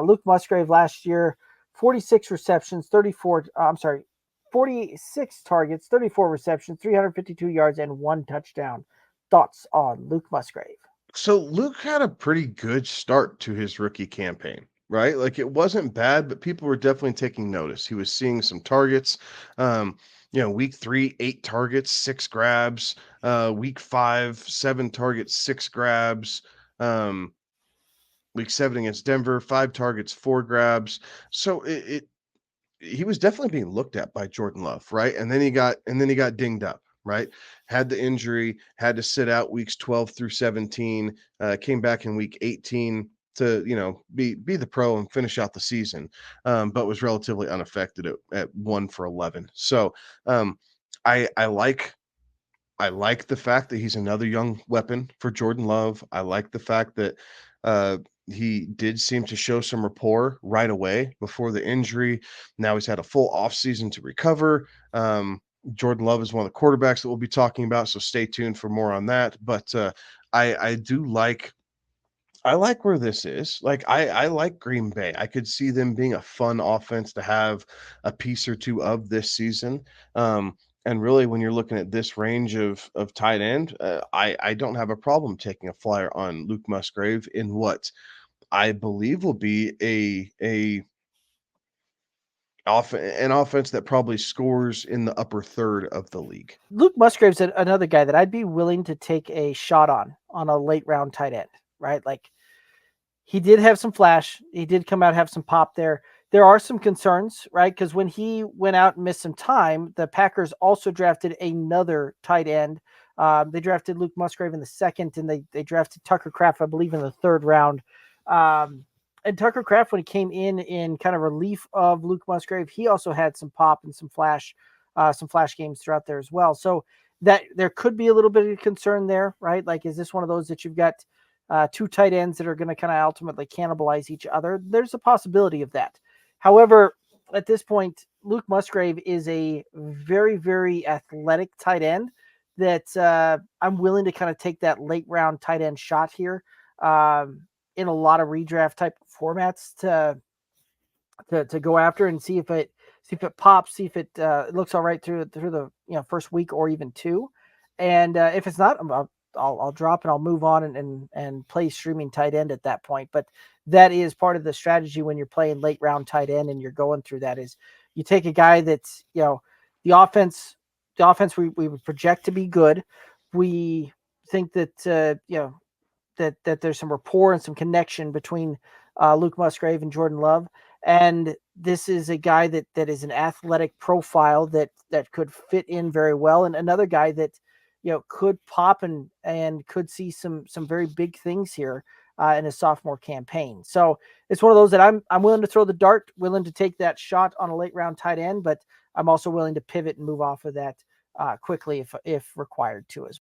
Luke Musgrave last year, 46 receptions, 46 targets, 34 receptions, 352 yards, and 1 touchdown. Thoughts on Luke Musgrave? So Luke had a pretty good start to his rookie campaign, right? Like it wasn't bad, but people were definitely taking notice. He was seeing some targets. Um, week 3, 8 targets, 6 grabs. Week 5, 7 targets, 6 grabs. Um, week 7 against Denver, 5 targets, 4 grabs. So he was definitely being looked at by Jordan Love, right? And then he got dinged up, right? Had the injury, had to sit out weeks 12 through 17, came back in week 18 to be the pro and finish out the season, but was relatively unaffected at 1 for 11. So um, I like the fact that he's another young weapon for Jordan Love. I like the fact that uh, he did seem to show some rapport right away before the injury. Now he's had a full offseason to recover. Jordan Love is one of the quarterbacks that we'll be talking about, so stay tuned for more on that. But I do like I like where this is. Like I like Green Bay. I could see them being a fun offense to have a piece or two of this season. And really, when you're looking at this range of tight end, I don't have a problem taking a flyer on Luke Musgrave in what I believe will be an offense that probably scores in the upper third of the league. Luke Musgrave's another guy that I'd be willing to take a shot on a late round tight end, right? Like he did have some flash. He did come out, have some pop there. There are some concerns, right? Because when he went out and missed some time, the Packers also drafted another tight end. They drafted Luke Musgrave in the second, and they drafted Tucker Kraft, I believe, in the third round. And Tucker Kraft, when he came in kind of relief of Luke Musgrave, he also had some pop and some flash games throughout there as well. So that there could be a little bit of concern there, right? Like, is this one of those that you've got two tight ends that are going to kind of ultimately cannibalize each other? There's a possibility of that. However, at this point, Luke Musgrave is a very, very athletic tight end that I'm willing to kind of take that late round tight end shot here in a lot of redraft type formats to go after and see if it pops, see if it looks all right through the first week or even two, and if it's not, I'll drop and I'll move on and play streaming tight end at that point. But that is part of the strategy when you're playing late round tight end and you're going through that is you take a guy that's the offense we would project to be good. We think that that there's some rapport and some connection between Luke Musgrave and Jordan Love. And this is a guy that is an athletic profile that could fit in very well, and another guy that could pop and could see some very big things here in his sophomore campaign. So it's one of those that I'm willing to throw the dart, willing to take that shot on a late round tight end, but I'm also willing to pivot and move off of that quickly if required to as